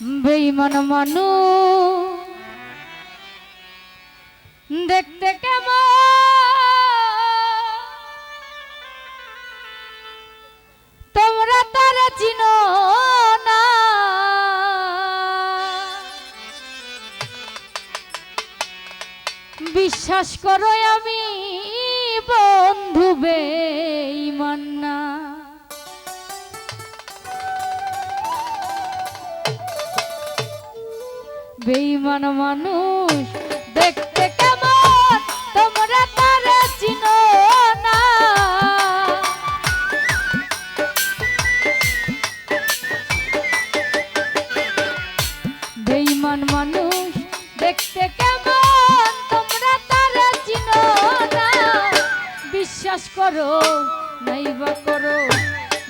বেঈমান মানুষ দেখতে কেমন তোমরা তারা চিনো না, বিশ্বাস করো আমি বন্ধু বেঈমান না। বেঈমান মানুষ দেখতে কেমন তোমরা তারা চিনো না, বেঈমান মানুষ দেখতে কেমন তোমরা তারা চিনো না। বিশ্বাস করো নাইবা করো,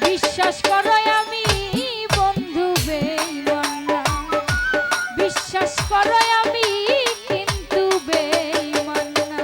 বিশ্বাস করো আমি বন্ধু বেঈমান না, বিশ্বাস করো আমি কিন্তু বেঈমান না।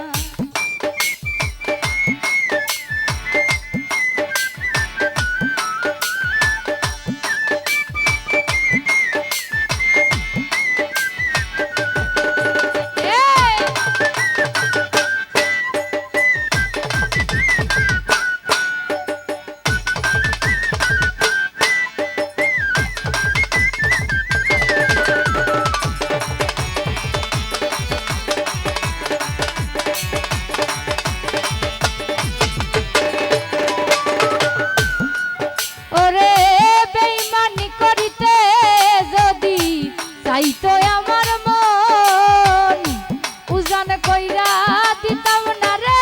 চাইতো আমার মন উজান কইরা দিতাম না রে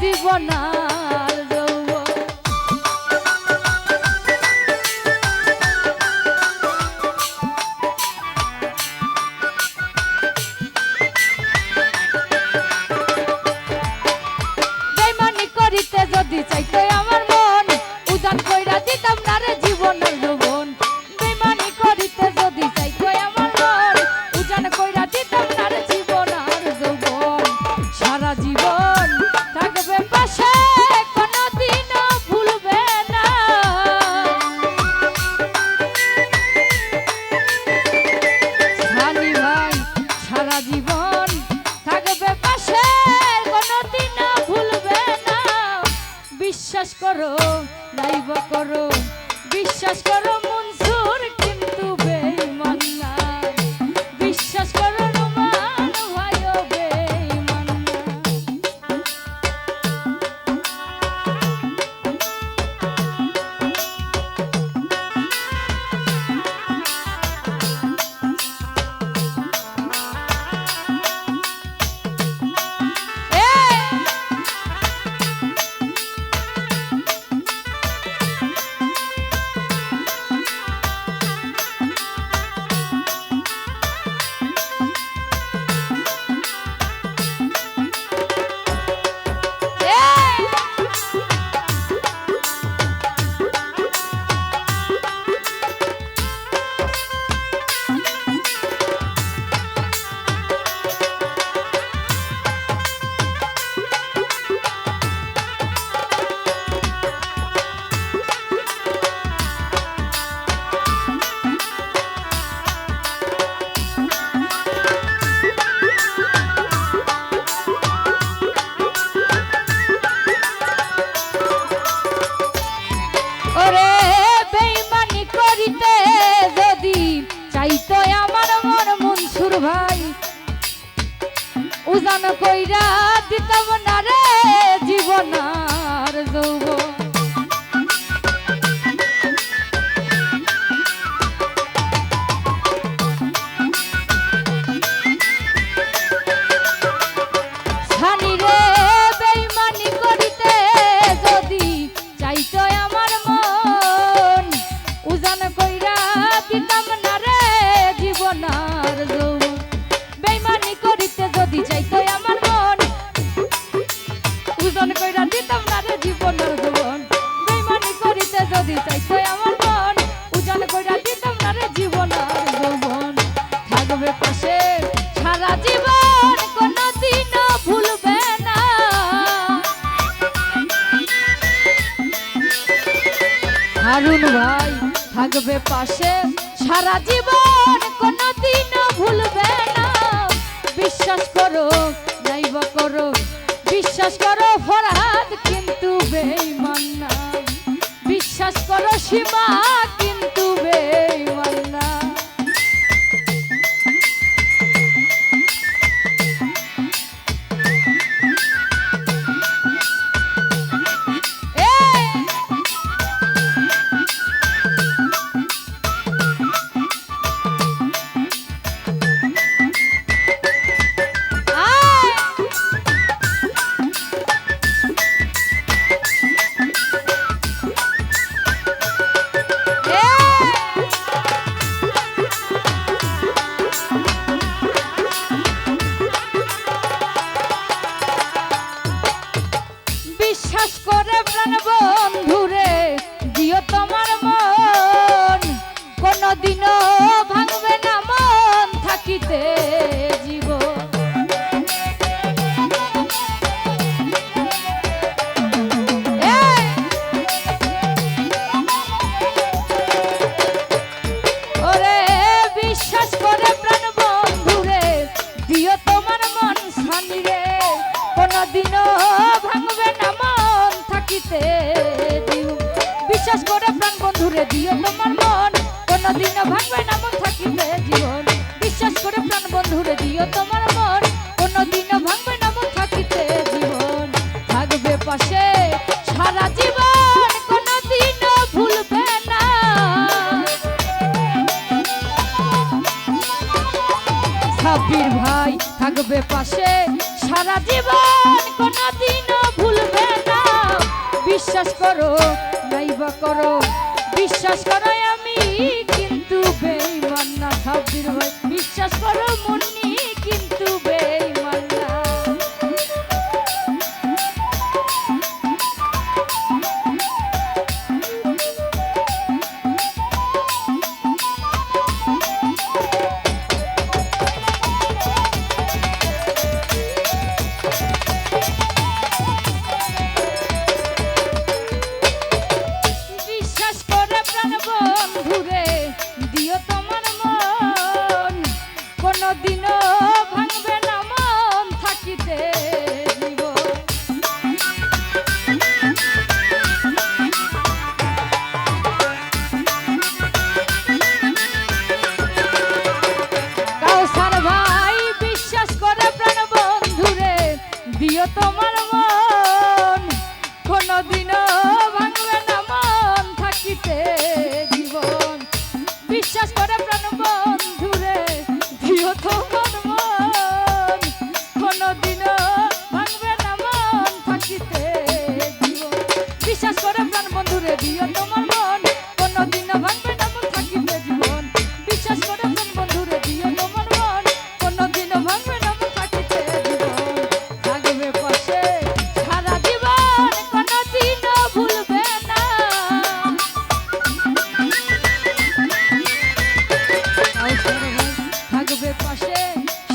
জীবন আর যৌবন। বেঈমানি করিতে যদি চাইতো আমার মন উজান কইরা দিতাম না রে জীবন আর যৌবন। বেঈমানি করিতে যদি চাইতো আমার কইরা দিতাম না রে জীবন আর যৌবন। সারা জীবন থাকবে পাশে কোনদিনও ভুলবে না, সানি ভাই সারা জীবন থাকবে পাশে কোনদিনও ভুলবে না। বিশ্বাস করো নাইবা করো, বিশ্বাস করো মনসুর কিন্তু বেঈমান না, বিশ্বাস করো রুমান ভাইও বেঈমান না। চাইতো আমার মন মনসুর ভাই উজান কইরা দিতাম না রে জীবন আর যৌবন। সানি রে বেঈমানি করিতে যদি চাইতো আমার মন উজান কইরা দিতাম না রে জীবন আর যৌবন। বেঈমানি করিতে যদি চাইতো আমার মন উজান কইরা দিতাম না রে জীবন আর যৌবন। বেঈমানি করিতে যদি চাইতো আমার মন উজান কইরা দিতাম না রে জীবন আর যৌবন। থাকবে পাশে সারা জীবন কোনদিনও ভুলবে না, হারুন ভাই থাকবে পাশে সারা জীবন জীবন কোনদিনও ভুলবে না। বিশ্বাস করো নাইবা করো, বিশ্বাস করো ফরহাদ কিন্তু বেঈমান না। বিশ্বাস করো সীমা কিন্তু বেঈমান না। বিশ্বাস করে প্রাণ বন্ধুরে দিও তোমার মন, কোনদিনও ভাঙবে না মন থাকিতে জীবন। ওরে বিশ্বাস করে প্রাণ বন্ধুরে দিও তোমার মন শানি রে, কোনদিনও ভাঙবে না মন থাকিতে জীবন। বিশ্বাস করে প্রাণ বন্ধুরে দিও তোমার মন, কোনদিনও ভাঙবে না মন থাকিতে জীবন। বিশ্বাস করে প্রাণ বন্ধুরে দিও তোমার মন, কোনদিনও ভাঙবে না মন থাকিতে জীবন। থাকবে পাশে সারা জীবন কোনদিনও ভুলবে না। সাব্বির ভাই থাকবে পাশে সারা জীবন কোনদিনও ভুলবে না। বিশ্বাস করো নাইবা করো, বিশ্বাস করো আমি কিন্তু বেঈমান না। সাব্বির ভাই বিশ্বাস করো মুন্নি কিন্তু বেঈমান না। বিশ্বাস করে প্রাণ বন্ধুরে দিও তোমার মন, কোনদিনও ভাঙবে না মন থাকিতে জীবন। কাউসার ভাই বিশ্বাস করে প্রাণ বন্ধুরে দিও তোমার মন, কোনদিনও ভাঙবে না মন থাকিতে জীবন। বিশ্বাস করে প্রাণ বন্ধুরে দিও তোমার মন, কোনদিনও ভাঙবে না মন থাকিতে জীবন। বিশ্বাস করে প্রাণ বন্ধুরে দিও তোমার মন, কোনদিনও ভাঙবে না মন থাকিতে জীবন। বিশ্বাস করে প্রাণ বন্ধুরে দিও তোমার মন, কোনদিনও ভাঙবে না মন থাকিতে জীবন। থাকবে পাশে সারা জীবন কোনদিনও ভুলবে না। থাকবে পাশে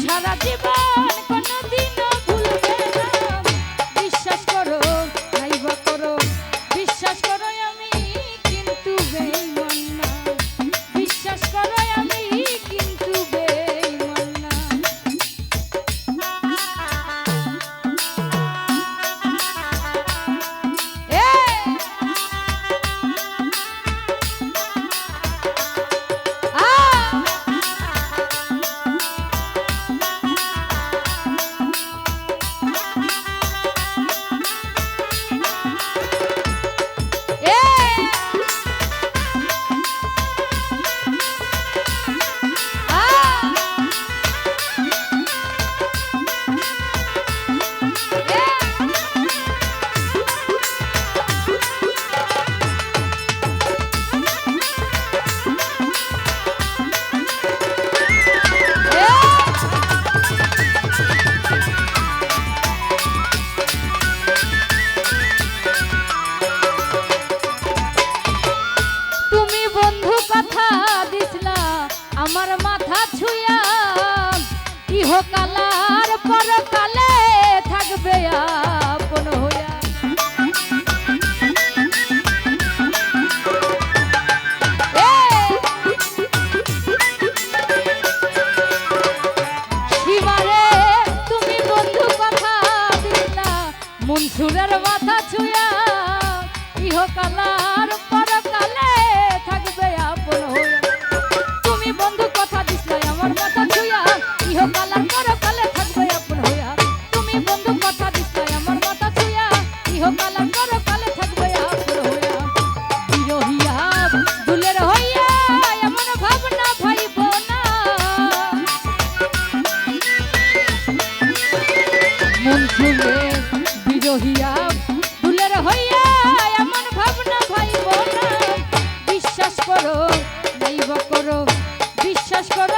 সারা জীবন কোনদিনও ভুলবে না। বিশ্বাস করো নাইবা করো, বিশ্বাস করো আমি কিন্তু বেঈমান না। বিশ্বাস করো আমি কিন্তু বেঈমান না। আমার মাথা ছুঁয়া ইহকালার পরকালে থাকবে আপন হইয়া। বিশ্বাস করো